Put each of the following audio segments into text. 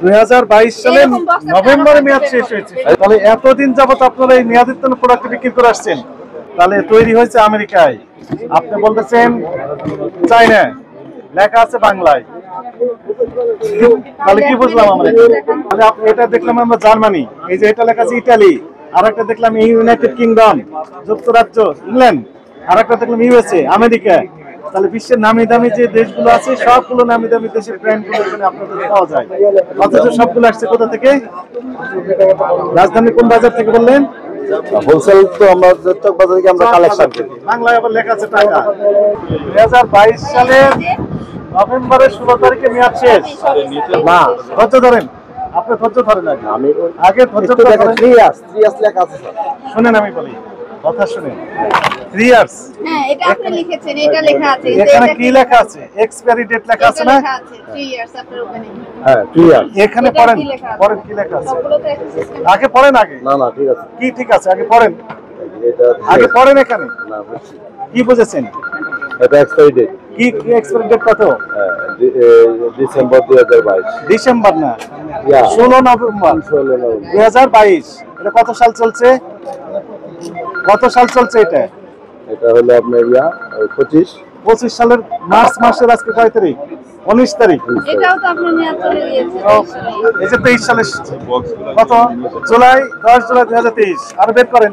2022 সালে নভেম্বরে মেয়াদ শেষ হয়েছে। তাহলে এতদিন যাবত আপনারা এই মেয়াদোত্তীর্ণ প্রোডাক্ট বিক্রি করে আসছেন, তাহলে তৈরি হয়েছে আমেরিকায়, আপনি বলতেছেন চায়না, লেখা আছে বাংলায়, তাহলে কি বুঝলাম আমরা? তাহলে এটা দেখলাম আমরা জার্মানি, এই যে এটা লেখা আছে ইতালি, আর একটা দেখলাম ইউনাইটেড কিংডম, যুক্তরাজ্য, ইংল্যান্ড, আর একটা দেখলাম ইউএসএ, আমেরিকা। তাহলে বিশ্বের নামি দামি যে দেশগুলো আছে সবগুলো নামি দামি দেশের ব্র্যান্ডগুলো এখানে আপনাদের পাওয়া যায়, অথচ সবগুলো আসছে কোথা থেকে? রাজধানী কোন বাজার থেকে বললেন? হোলসেল তো আমরা চক বাজার থেকে আমরা কালেকশন করি। বাংলায় আবার লেখা আছে টাকা। 2022 সালের নভেম্বরের 16 তারিখে মেয়াদ শেষ। না, ধৈর্য ধরেন, আপনি ধৈর্য ধরেন। আমি আগে ধৈর্য ধরেন। 3 ইয়ার্স লেখা আছে স্যার। শুনেন, আমি বলি, কথা শুনেন। 3 ইয়ার্স, হ্যাঁ, এটা আপনি লিখেছেন, এটা লেখা আছে। এখানে কি লেখা আছে? এক্সপায়ারি ডেট লেখা আছে না? লেখা আছে 3 ইয়ার্স আপনার ওপেনিং। হ্যাঁ, 3 ইয়ার্স। এখানে পড়েন, পড়েন কি লেখা আছে? সবগুলো তো একই সিস্টেম। আগে পড়েন, আগে না না ঠিক আছে। কি ঠিক আছে? আগে পড়েন, এটা আগে পড়েন। এখানে না বুঝছি। কি বুঝেছেন? এটা এক্সপায়ারি ডেট। কি এক্সপায়ারি ডেট কত? ডিসেম্বর 2022। ডিসেম্বর না, ইয়া 16 নভেম্বর 2022। এটা কত সাল চলছে? কত সাল চলছে এটা? এটা হলো আপনার 25 সালের মার্চ মাসের আজকে কয় তারিখ? 19 তারিখ। এটাও তো আপনার মেয়াদ চলে গিয়েছে। এই যে 23 সালের কত? জুলাই, 10 জুলাই 2023। আর বের করেন।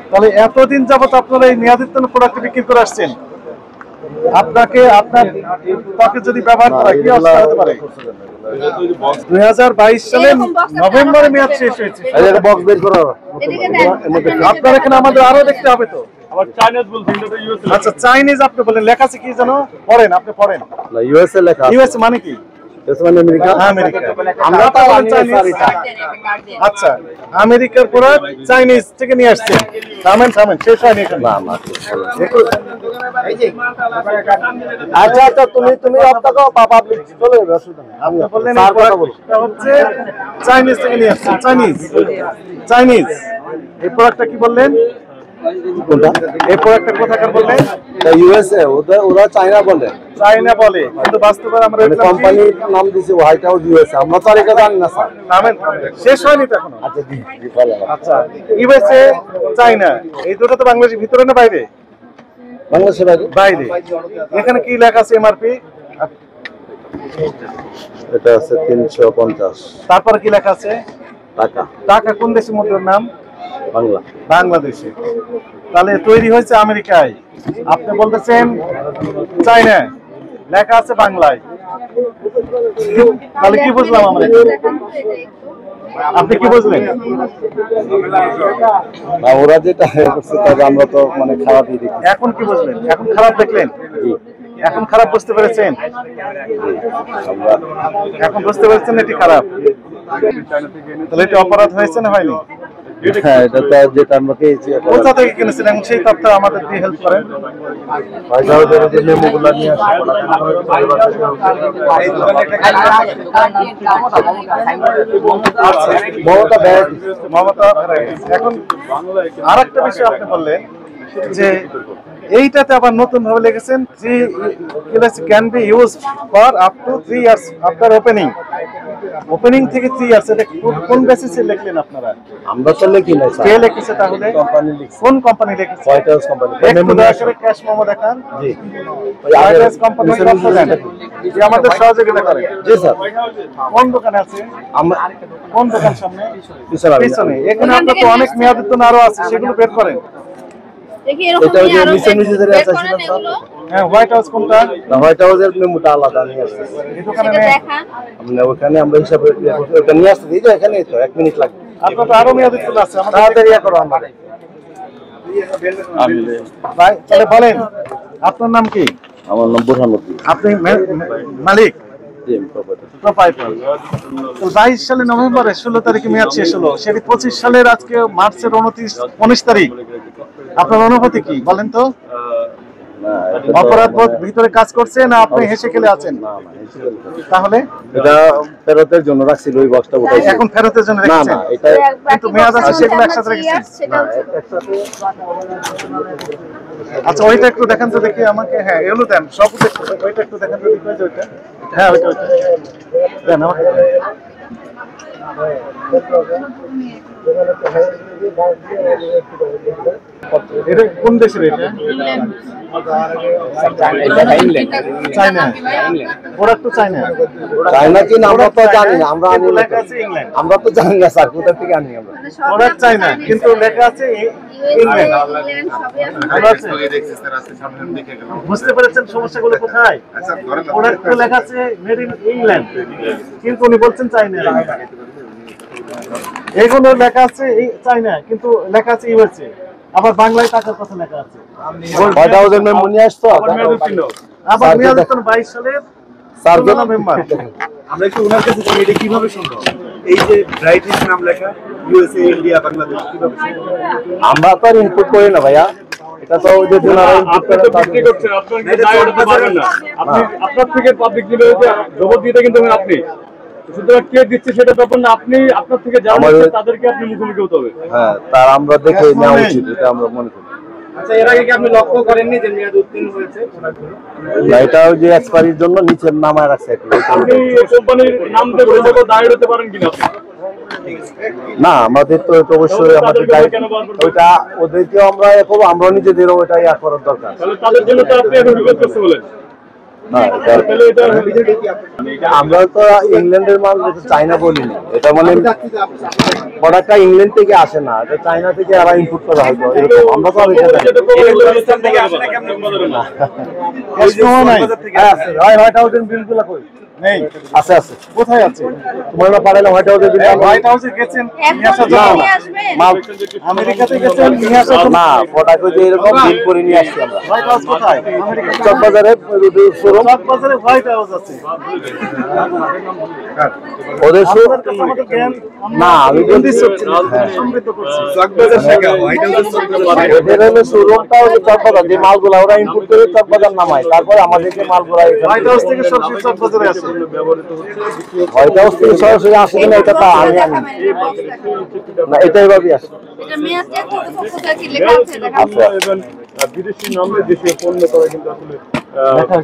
তাহলে এতদিন যাবত আপনারা এই মেয়াদোত্তীর্ণ প্রোডাক্ট বিক্রি করে আসছেন, আপনাকে আপনার ত্বকে যদি ব্যবহার করা কি অবস্থা হতে পারে? 2022 সালে নভেম্বরে মেয়াদ শেষ হয়েছে। এটা বক্স বের করো। এদিকে দেন। আপনার এখানে আমাদের আরো দেখতে হবে তো। আচ্ছা, চাইনিজ আপনি বলেন, লেখা আছে কি জানো? পড়েন, আপনি পড়েন। না ইউএসএ লেখা। ইউএসএ মানে কি? ইউএসএ মানে আমেরিকা। আমেরিকা। আমরা তো বলেন চাইনিজ। আচ্ছা, আমেরিকার প্রোডাক্ট চাইনিজ থেকে নিয়ে আসছে। থামেন, শেষ হয়নি এখানে। না না আচ্ছা আচ্ছা, তুমি আপনাকে পাবলিক চলে যাবে, অসুবিধা নেই। আপনি বললেন এটা হচ্ছে চাইনিজ থেকে নিয়ে আসছে। চাইনিজ এই প্রোডাক্টটা কি বললেন? কোনটা? এই প্রোডাক্টটা কোথাকার বললেন? ইউএসএ। ওরা চায়না বলে। চায়না বলে, কিন্তু বাস্তবে আমরা কোম্পানির নাম দিয়েছে হোয়াইট হাউস ইউএসএ। আমরা তো আর এটা জানি না স্যার। থামেন, শেষ হয়নি তো এখনো। আচ্ছা জি বলেন। আচ্ছা, ইউএসএ, চায়না, এই দুটো তো বাংলাদেশের ভিতরে না বাইরে? বাংলাদেশের বাইরে। এখানে কি লেখা আছে এমআরপি? এটা আছে 350। তারপর কি লেখা আছে? টাকা। টাকা কোন দেশের মুদ্রার নাম? বাংলা। বাংলাদেশে। তাহলে তৈরি হয়েছে আমেরিকায়, আপনি বলতেছেন চায়না, লেখা আছে বাংলায়। তাহলে কি বুঝলাম আমরা? আপনি কি বুঝলেন? না ওরা যেটা করছে তাহলে আমরা তো মানে খারাপই দেখি। এখন কি বুঝলেন? এখন খারাপ দেখলেন? এখন খারাপ বুঝতে পেরেছেন? আমরা এখন বুঝতে পেরেছেন এটি খারাপ? তাহলে এটি অপরাধ হয়েছে না হয়নি? হ্যাঁ, এটা তো যেটা আমরা পেয়েছি। কোথা থেকে কিনেছিলেন সেই তথ্য আমাদের দিয়ে হেল্প করেন। হোয়াইট হাউসের যে মেমোগুলো নিয়ে আসে। মমতা। এখন আরেকটা বিষয় আপনি বললেন যে এইটাতে আবার নতুন ভাবে লিখেছেন can be use for up to 3 years after opening থেকে 3 ইয়ার্স। এটা কোন বেসিসে লিখলেন আপনারা? আমরা তো লিখি না স্যার। কে লিখেছে তাহলে? কোম্পানি লিখছে। কোন কোম্পানি লিখেছে? White house company. একটু দয়া করে ক্যাশ মেমো দেখান। জি। হোয়াইট হাউস কোম্পানি যে আমাদের সহযোগিতা করে। জি স্যার। কোন দোকানে আছে? আমরা কোন দোকান সামনে? পিছনে। এখানে আপনার তো অনেক মেয়াদোত্তীর্ণ আরো আছে, সেগুলো বের করেন। দেখি এরকম এটা ওই যে আরো নিচে যেটা আছে বের করেন এগুলো। হ্যাঁ, হোয়াইট হাউস কোনটা? না হোয়াইট হাউসের মেমোটা আলাদা নিয়ে আসছে। এই দোকানে এটা নেই। দেখান। আমরা ওখানে আমরা হিসাবে ওটা নিয়ে আসতে দিই তো, এখানেই তো 1 মিনিট লাগবে। আপনার তো আরো মেয়াদোত্তীর্ণ আছে, আমাদের তাড়াতাড়ি করো আমাদের। ভাই তাহলে বলেন আপনার নাম কি? আমার নাম বুরহানুদ্দিন। আপনি মালিক? জি আমি প্রোপাইটার। 22 সালে নভেম্বরে 16 তারিখে মেয়াদ শেষ হলো, সেটি 25 সালের আজকে মার্চের 19 তারিখ। আপনার অনুভূতি কি বলেন তো? অপরাধবোধ ভিতরে কাজ করছে না আপনি হেসে খেলে আছেন? তাহলে এটা ফেরতের জন্য রাখছিল ওই বক্সটা উঠাই। এখন ফেরতের জন্য না রেখেছেন? না, এটা কিন্তু মেয়াদ আছে সেগুলো একসাথে রেখেছেন? একসাথে আচ্ছা ওইটা একটু দেখান তো দেখি আমাকে। হ্যাঁ এগুলো দেন, সব দেখুন, ওইটা একটু দেখান তো দেখি। ওইটা হ্যাঁ ওইটা দেন আমাকে। এটা কোন দেশের? এটা চায়না। প্রোডাক্ট তো চায়না। চায়না কি না আমরা তো জানি না, আমরা আনি না, লেখা আছে ইংল্যান্ড। আমরা তো জানি না স্যার কোথা থেকে আনি আমরা। প্রোডাক্ট চায়না কিন্তু লেখা আছে ইংল্যান্ড। বুঝতে পেরেছেন সমস্যাগুলো কোথায়? প্রোডাক্ট তো লেখা আছে মেড ইন ইংল্যান্ড কিন্তু উনি বলছেন চায়না। এগুলো লেখা আছে চায়না কিন্তু লেখা আছে ইউএসএ। আবার বাংলায় টাকার কথা লেখা আছে। কয়টা ওজন মেমো নিয়ে আসতো? আবার 2022 সালের স্যার মেম্বার। আমরা একটু ওনার কাছে জানি এটা কিভাবে সম্ভব, এই যে ব্রাইটিশ নাম লেখা ইউএসএ, ইন্ডিয়া, বাংলাদেশ কিভাবে সম্ভব? আমরা তো আর ইনপুট করি না ভাইয়া, এটা তো ওই যে যারা ইনপুট করে বিক্রি করছেন, আপনার কিন্তু দায় উঠাতে পারবেন না। আপনি আপনার থেকে পাবলিক দিলে জবাব দিতে কিন্তু আপনি, সুতরাং কে দিচ্ছে সেটা ব্যাপার না, আপনি আপনার থেকে যারা নিচ্ছে তাদেরকে আপনি মুখোমুখি হতে হবে। হ্যাঁ, তার আমরা দেখে নেওয়া উচিত, এটা আমরা মনে করি। আচ্ছা এর আগে কি আপনি লক্ষ্য করেননি যে মেয়াদ উত্তীর্ণ হয়েছে? না, এটা ওই যে এক্সপায়ারির জন্য নিচের নামায় রাখছে একটু। আপনি কোম্পানির নাম দিয়ে বলে দায় হতে পারেন কিনা আপনি? না, আমাদের তো এটা অবশ্যই আমাদের দায়িত্ব, ওইটা ওদেরকেও আমরা করবো, আমরা নিজেদেরও ওইটা ইয়া করার দরকার। তাহলে তাদের জন্য তো আপনি এখন রিকোয়েস্ট করতে বলেন। না, তাহলে এটা আমরা তো ইংল্যান্ডের মাল চায়না বলিনি, এটা মানে প্রোডাক্টটা ইংল্যান্ড থেকে আসে না, এটা চায়না থেকে এরা ইনপুট করা হয়তো এরকম। আমরা তো আর এটা জানি না। হোয়াইট হাউসের বিলগুলো কই? নেই। আছে আছে, কোথায় আছে? তোমার না পাঠালে হোয়াইট হাউসের বিল? হোয়াইট হাউসে গেছেন নিয়ে আসার জন্য? মাল আমেরিকাতে গেছেন নিয়ে আসার জন্য? না, প্রোডাক্ট যে এরকম বিল করে নিয়ে আসছি আমরা। হোয়াইট হাউস কোথায়? আমেরিকা চকবাজারে শোরুম, চকবাজারে হোয়াইট হাউস আছে। ওদের আপনার কাছে আমাদের জ্ঞান না, আমি বলছি সমৃদ্ধ করছি। চকবাজার শাখা, হোয়াইট হাউসের চকবাজার। ওদের হলো শোরুমটা হলো চকবাজার, যে মালগুলা ওরা ইনপুট করে চকবাজার নামায়, তারপর আমাদেরকে মালগুলা হোয়াইট হাউস থেকে সরাসরি চকবাজারে আসে। হোয়াইট হাউস থেকে সরাসরি আসে কিনা এটা তো আমি জানি না, এটা এভাবেই আসে। এটা মেয়াদ চেক করতে কোথায় কি লেখা আছে দেখা আচ্ছা, বিদেশি নামে দেশীয় পণ্য তারা কিন্তু আসলে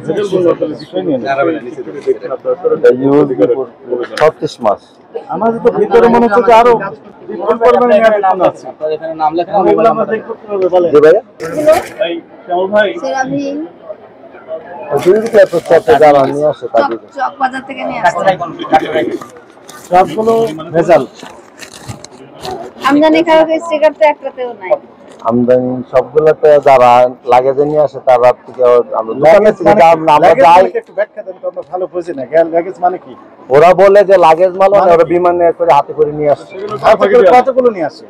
ভেজাল পণ্য আসলে বিষয় নিয়ে নেয়। দেখছেন আপনারা এটা ইউজ 36 মাস। আমাদের তো ভিতরে মনে হচ্ছে যে আরো বিপুল পরিমাণে মেয়াদ উত্তীর্ণ আছে। এগুলো আমরা দেখবো কিভাবে বলেন? জি ভাইয়া, এই শ্যামল ভাই, সেরামিন ওইদিকে এত চটে যারা নিয়ে আসে তাদের চক বাজার থেকে নিয়ে আসছে। সবগুলো ভেজাল। আমদানি কারক স্টিকার তো একটাতেও নাই। আমদানি সবগুলোতে যারা লাগেজে নিয়ে আসে তারা থেকে আমরা দোকানে থেকে আমরা যাই, একটু ব্যাখ্যা দেন তো, আমরা ভালো বুঝি না। লাগেজ মানে কি? ওরা বলে যে লাগেজ মাল না, ওরা বিমানে করে হাতে করে নিয়ে আসে। কতগুলো নিয়ে আসে?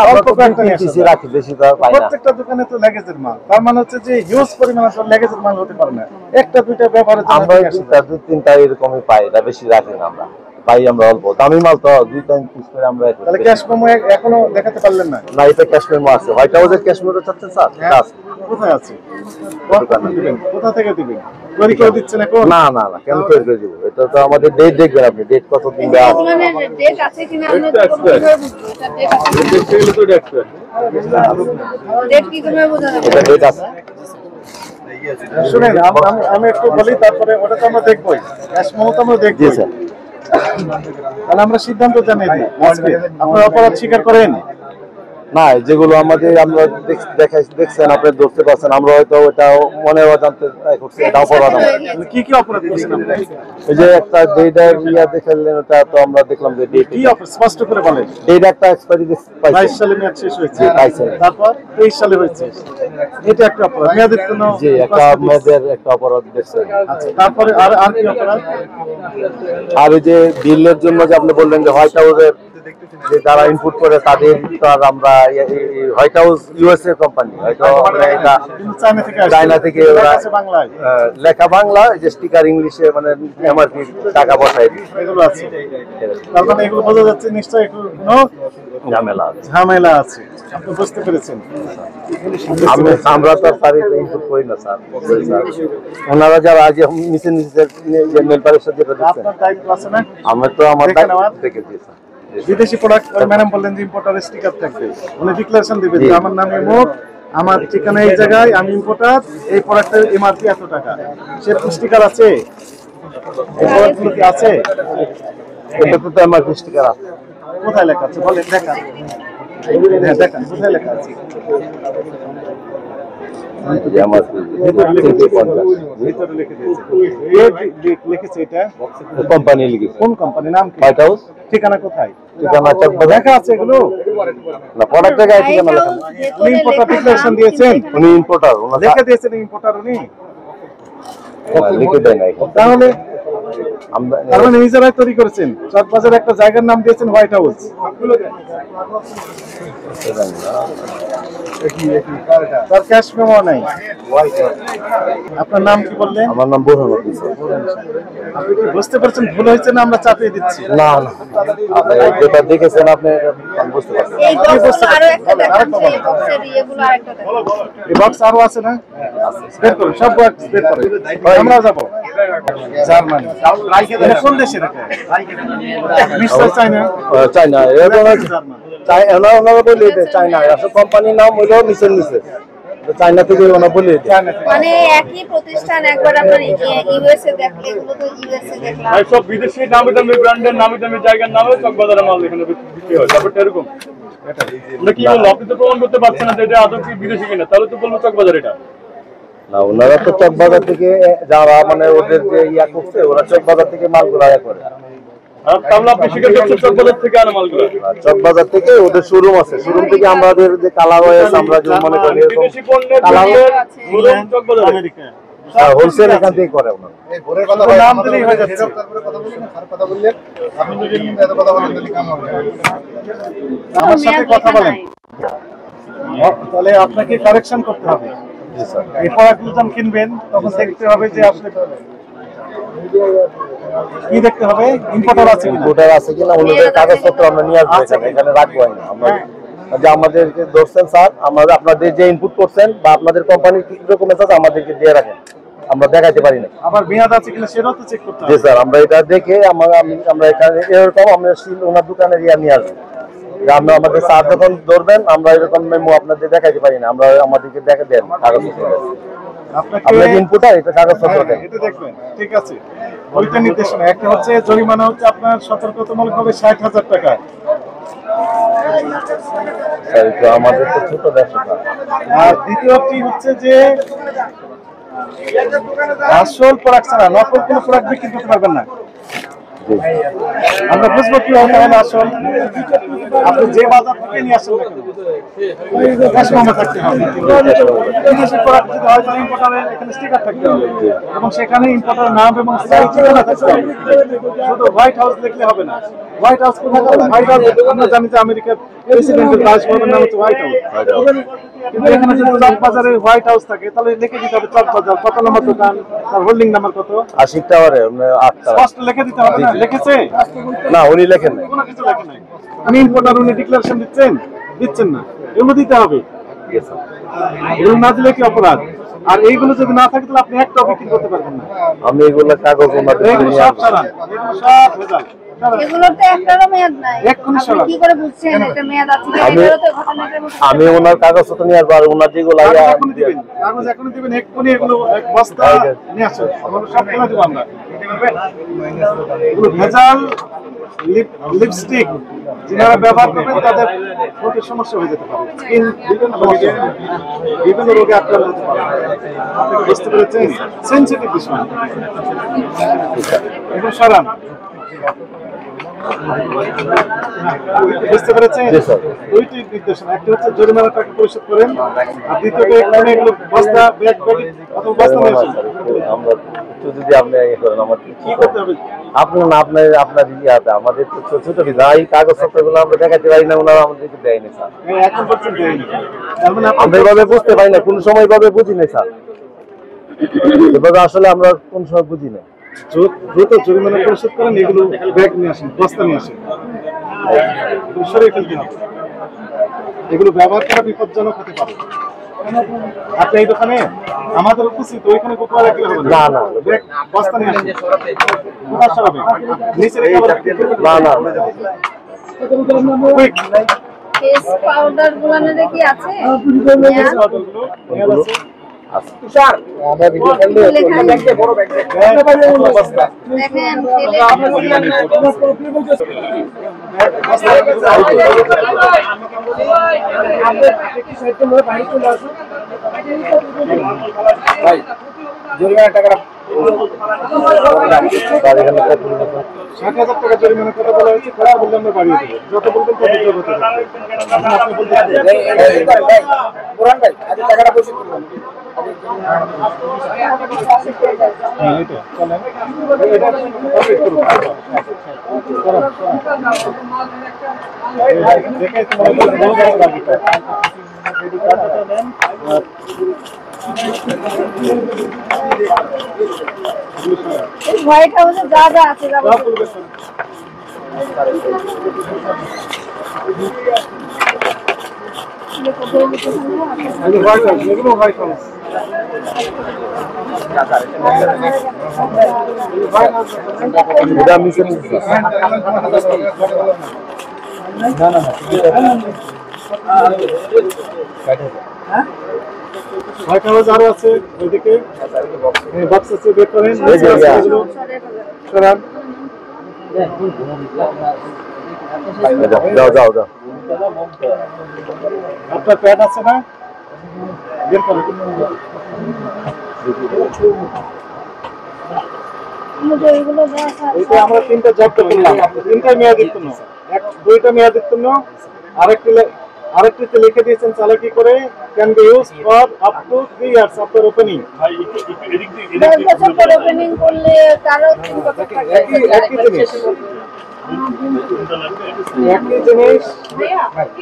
আমরা তো কিনতেছি, রাখি, বেশি তো আর পাই না। প্রত্যেকটা দোকানে তো লেগেজের মাল, তার মানে হচ্ছে যে হিউজ পরিমাণ আসলে লেগেজের মাল হতে পারে না। একটা দুইটা ব্যবহারের জন্য আমরা নিয়ে আসে। দুই তিনটা এরকমই পাই, এটা বেশি রাখি না আমরা, পাই আমরা অল্প। দামি মাল তো 2-3 পিস করে আমরা এক তাহলে ক্যাশ মেমো এখনো দেখাতে পারলেন না? না, এটা ক্যাশ মেমো আছে। হোয়াইট হাউসের ক্যাশ মেমো চাচ্ছেন স্যার? এটা আছে। কোথায় আছে? দিবেন কোথা থেকে দিবেন? তৈরি করে দিচ্ছেন এখন? না না না, কেন তৈরি করে দিব? এটা তো আমাদের ডেট দেখবেন আপনি, ডেট কত দিন দেওয়া আছে। মানে ডেট আছে কিনা আমরা তো কিভাবে বুঝবো? এটা ডেট আছে। দেখতে গেলে তো এটা expert। ডেট কি করে বোঝা যাবে? এটা ডেট আছে। শুনেন আমি একটু বলি, তারপরে ওটা তো আমরা দেখবোই, ক্যাশ মেমো তো আমরা জি দেখবোই। স্যার। তাহলে আমরা সিদ্ধান্ত জানিয়ে দিই আজকে। আপনারা অপরাধ স্বীকার করেন? না, যেগুলো আমাদের আমরা দেখছেন, আপনি ধরতে পারছেন, আমরা হয়তো ওটা মনে অজান্তে করছি, এটা অপরাধ আমাদের। কি কি অপরাধ করছেন আপনি? এই যে একটা ডেটার ইয়া দেখালেন, ওটা তো আমরা দেখলাম যে ডেট, কি অপরাধ স্পষ্ট করে বলেন। ডেট একটা এক্সপায়ারি 22 পাইছে। সালে মেয়াদ শেষ হয়েছে, 22 সালে। তারপর 23 সালে হয়েছে, এটা একটা অপরাধ। মেয়াদের জন্য জি, একটা মেয়েদের একটা অপরাধ দেখছেন। আচ্ছা, তারপরে আর আর কি অপরাধ? আর ওই যে বিলের জন্য যে আপনি বললেন যে হোয়াইট হাউসের যে যারা ইনপুট করে তাদের তো আর আমরা হোয়াইট হাউস ইউএসএ কোম্পানি, হয়তো আমরা এটা কিন্তু চায়না থেকে আসে। চায়না থেকে ওরা লেখা আছে বাংলায়, লেখা বাংলা, যে স্টিকার ইংলিশে, মানে এমআরপি টাকা বসাই দিই। এগুলো আছে। তার মানে এগুলো বোঝা যাচ্ছে নিশ্চয়ই কোনো ঝামেলা আছে, আপনি বুঝতে পেরেছেন। আমরা তো স্যার ইনপুট করি না স্যার, ওনারা যারা আজ নিচে যে মেল পারিষদ যেটা দিচ্ছেন আপনার দায়িত্ব আছে না? আমরা তো আমার দেখে নেওয়ার? দেখে দিই স্যার। বিদেশি প্রোডাক্ট ওই ম্যাডাম বললেন যে ইম্পোর্টার স্টিকার থাকবে, উনি ডিক্লারেশন দিবেন যে আমার নাম এমক, আমার ঠিকানা এই জায়গায়, আমি ইম্পোর্টার, এই প্রোডাক্টের এমআরপি এত টাকা। সে স্টিকার আছে, এই প্রোডাক্টগুলো কি আছে? এটাতে তো আমার স্টিকার আছে। কোথায় লেখা আছে বলেন, দেখান। হ্যাঁ দেখান, কোথায় লেখা আছে? আমার ভিতরে লিখেছে, ভিতরে লিখে দিয়েছে। কে লিখেছে এটা? কোম্পানি লিখেছে। কোন কোম্পানি, নাম কি? White house. ঠিকানা কোথায়? ঠিকানা চকবাজার। লেখা আছে এগুলো? না, প্রোডাক্টের গায়ে ঠিকানা লেখা নেই। উনি ইম্পোর্টার ডিক্লারেশন দিয়েছেন, উনি ইম্পোর্টার, ওনার লিখে দিয়েছেন ইম্পোর্টার উনি। লিখে দেয় না এখন। তাহলে আমরা তার মানে নিজেরাই তৈরি করেছেন। চকবাজারে একটা জায়গার নাম দিয়েছেন হোয়াইট হাউস। তার ক্যাশ মেমো নাই। আপনার নাম কি বললেন? আমার নাম বোরহানুদ্দিন স্যার। আপনি কি বুঝতে পারছেন ভুল হয়েছে না আমরা চাপিয়ে দিচ্ছি? না না, আপনি যেটা দেখেছেন আপনি আমি বুঝতে পারছি। এই বক্সগুলো আরো একটা দেখান, এই বক্সের ইয়েগুলো আরেকটা দেখান। এই বক্স আরো আছে না? বের করুন, সব বক্স বের করুন। আমরা যাবো জার্মানি। এটা কোন দেশের এটা? নিশ্চয় চায়না। চাইনা, জার্মান। ওনারা বলে চাইনা, আসলে কোম্পানির নাম হইলো মিসেল মিসেল, চাইনা থেকে ওনারা বলে চায়না থেকে। মানে একই প্রতিষ্ঠান, একবার আপনার ইউএসএ দেখলে, এগুলো তো ইউএসএ দেখলাম। ভাই সব বিদেশি নামি দামি ব্র্যান্ডের নামি দামি জায়গার নামে চকবাজারের মাল এখানে বিক্রি হয়, ব্যাপারটা এরকম। আমরা কি বলবো, আপনি তো প্রমাণ করতে পারছেন না যে এটা আদৌ কি বিদেশি কিনা, তাহলে তো বলবো চকবাজার এটা। না, ওনারা তো চকবাজার থেকে যারা মানে ওদের যে ইয়া করছে, ওরা চকবাজার থেকে মালগুলো আয়া করে। আর তাহলে আপনি স্বীকার করছেন চকবাজার থেকে আনা মালগুলো। আর চকবাজার থেকে ওদের শোরুম আছে, শোরুম থেকে আমাদের যে কালার হয়েছে আমরা যে মনে করি এরকম বিদেশি পণ্যের কালার শোরুম চকবাজারে। আমেরিকা। হোলসেল এখান থেকে করে ওনারা। নাম দিলেই হয়ে যাচ্ছে। আমার সাথে কথা বলেন, তাহলে আপনাকে কারেকশন করতে হবে। জি স্যার। এই প্রোডাক্টগুলো যখন কিনবেন তখন দেখতে হবে যে আসলে কি দেখতে হবে, ইম্পোর্টার আছে কিনা। ইম্পোর্টার আছে কিনা, ওনাদের কাগজপত্র আমরা নিয়ে আসবো এখানে, এখানে রাখবো না আমরা। যে আমাদেরকে ধরছেন স্যার, আমরা আপনাদের যে ইনপুট করছেন বা আপনাদের কোম্পানির কি ডকুমেন্টস আছে আমাদেরকে দিয়ে রাখেন, আমরা দেখাতে পারি না। আবার মেয়াদ আছে কিনা সেটাও তো চেক করতে জি হবে। স্যার, আমরা এটা দেখে আমরা এখানে এরকম আমরা ওনার দোকানে ইয়া নিয়ে আসবো। যে আমরা আমাদের স্যার যখন ধরবেন আমরা এরকম মেমো আপনাদের দেখাতে পারি না, আমরা আমাদেরকে দেখে দেন কাগজপত্র। আপনাকে আপনার ইনপুটার এটা কাগজপত্র দেন। এটা দেখবেন, ঠিক আছে। ওইটা নির্দেশনা একটা হচ্ছে, জরিমানা হচ্ছে আপনার সতর্কতামূলকভাবে 60,000 টাকা। স্যার, এটা আমাদের তো ছোট ব্যবসা। আর দ্বিতীয়টি হচ্ছে যে আসল প্রোডাক্ট ছাড়া নকল কোনো প্রোডাক্ট বিক্রি করতে পারবেন না। আমরা বুঝবো কি হবে তাহলে আসল? আপনি যে বাজার থেকে নিয়ে আসেন না কেন, ক্যাশ মেমো থাকতে হবে। বিদেশি প্রোডাক্ট যদি হয় তাহলে ইম্পোর্টারের এখানে স্টিকার থাকতে হবে এবং সেখানে ইম্পোর্টারের নাম এবং ঠিকানা থাকতে হবে। শুধু হোয়াইট হাউস লিখলে হবে না। হোয়াইট হাউস কোথায়? হোয়াইট হাউস আমরা জানি যে আমেরিকার প্রেসিডেন্টের বাসভবনের নাম হচ্ছে হোয়াইট হাউস। কিন্তু এখানে যদি চকবাজারে হোয়াইট হাউস থাকে তাহলে লিখে দিতে হবে চকবাজার, কত নম্বর দোকান, তার হোল্ডিং নাম্বার কত, 80 টাওয়ারে 8 টাওয়ার। স্পষ্ট লিখে দিতে হবে না? লিখেছে? না, উনি লেখেন নাই। কোনো কিছু লেখে নাই। উনি ইম্পোর্টার, উনি ডিক্লারেশন দিচ্ছেন না, এগুলো দিতে হবে। Yes, sir. এগুলো না দিলে কি অপরাধ? আর এইগুলো যদি না থাকে তাহলে আপনি একটা বিক্রি করতে পারবেন না। আমি এগুলো কাগজ ওনাদের এগুলো নিয়ে সব আসবো। চালান, এগুলো সব ভেজাল। এগুলোর তো একটারও মেয়াদ নাই। এক্ষুনি আপনি সরান। কি করে বুঝছেন একটা মেয়াদ আছে? আমি- এগুলো তো ঘটনাটার মধ্যে আমি ওনার কাগজপত্র নিয়ে আসবো আর ওনার যেগুলো কাগজ এখনই দিবেন, কাগজ এখনই দিবেন, এক্ষুনি এগুলো এক বস্তা নিয়ে আসেন, আমরা সব ফেলে দেবো আমরা। এগুলো ভেজাল লিপস্টিক যারা ব্যবহার করবেন তাদের প্রতি সমস্যা হয়ে যেতে পারে, স্কিন বিভিন্ন রোগে আক্রান্ত হতে পারে। আপনি কি বুঝতে পেরেছেন? সেনসিটিভ বিষয়। এখন সরান। বুঝতে পেরেছেন? জি, স্যার। দুইটি নির্দেশনা, একটা হচ্ছে জরিমানা টাকা পরিশোধ করেন, আর দ্বিতীয়টা এখানে এগুলো বস্তা ব্যাগ অথবা বস্তা নিয়ে আসেন। আমরা একটু যদি আপনি ইয়ে করেন আমার কি করতে হবে? আপনার না আপনার ইয়াতে আমাদের তো ছোট ছোট এই কাগজপত্রগুলো আমরা দেখাতে পারি না, ওনারা আমাদেরকে দেয়নি স্যার। এখন পর্যন্ত দেয়নি। তার মানে আমরা এভাবে বুঝতে পারি না, কোন সময় এভাবে বুঝি না স্যার। এভাবে আসলে আমরা কোন সময় বুঝি না। দ্রুত জরিমানা পরিশোধ করেন, এগুলো ব্যাগ নিয়ে আসেন, বস্তা নিয়ে আসেন, সরিয়ে ফেলতে হবে। এগুলো ব্যবহার করা বিপজ্জনক হতে পারে। আপনি এই দোকানে আমাদের উপস্থিত ওইখানে কোথাও রাখলে হবে না না বস্তা নিয়ে আসেন। কোথায় সরাবে? নিচে রেখে আবার না কুইক ফেস পাউডার গুলানের কি আছে? অর্ডারগুলো নিয়ে আছে। দেখেন জরিমানা টাকা 60,000 টাকা জরিমানা কথা বলা হয়েছে, কথা বললে আমরা বাড়িয়ে দেবো, যত বলবেন তত দ্রুত হতে থাকবে। আপনি বলতে ভাই আজ টাকাটা পরিশোধ করবেন। হ্যাঁ এই তো চলেন এটা কমপ্লিট করুন। দেখে তোমার বড় বড় লাগবে। হোয়াইট হাউসে যা যা আছে এটা মিশন হোয়াইট হাউস আরো আছে ওইদিকে বক্স আছে, বের করেন। সরান। যাও আপনার প্যাড আছে না? বের করেন। এটা আমরা 3টা জব্দ করলাম, 3টাই মেয়াদোত্তীর্ণ, 2টা মেয়াদোত্তীর্ণ, আরেকটিতে লিখে দিয়েছেন চালাকি করে can be used for up to 3 years after opening. 10 বছর পর ওপেনিং করলে কারো 3 বছর থাকে। একই জিনিস ভাইয়া একটু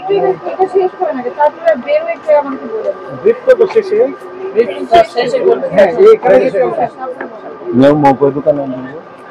এটা শেষ করে নাকি তারপরে বের হইতে আমাকে বলে দিন। বৃত্ত তো শেষে শেষে বলবেন। হ্যাঁ এইখানে নিয়ম দোকানে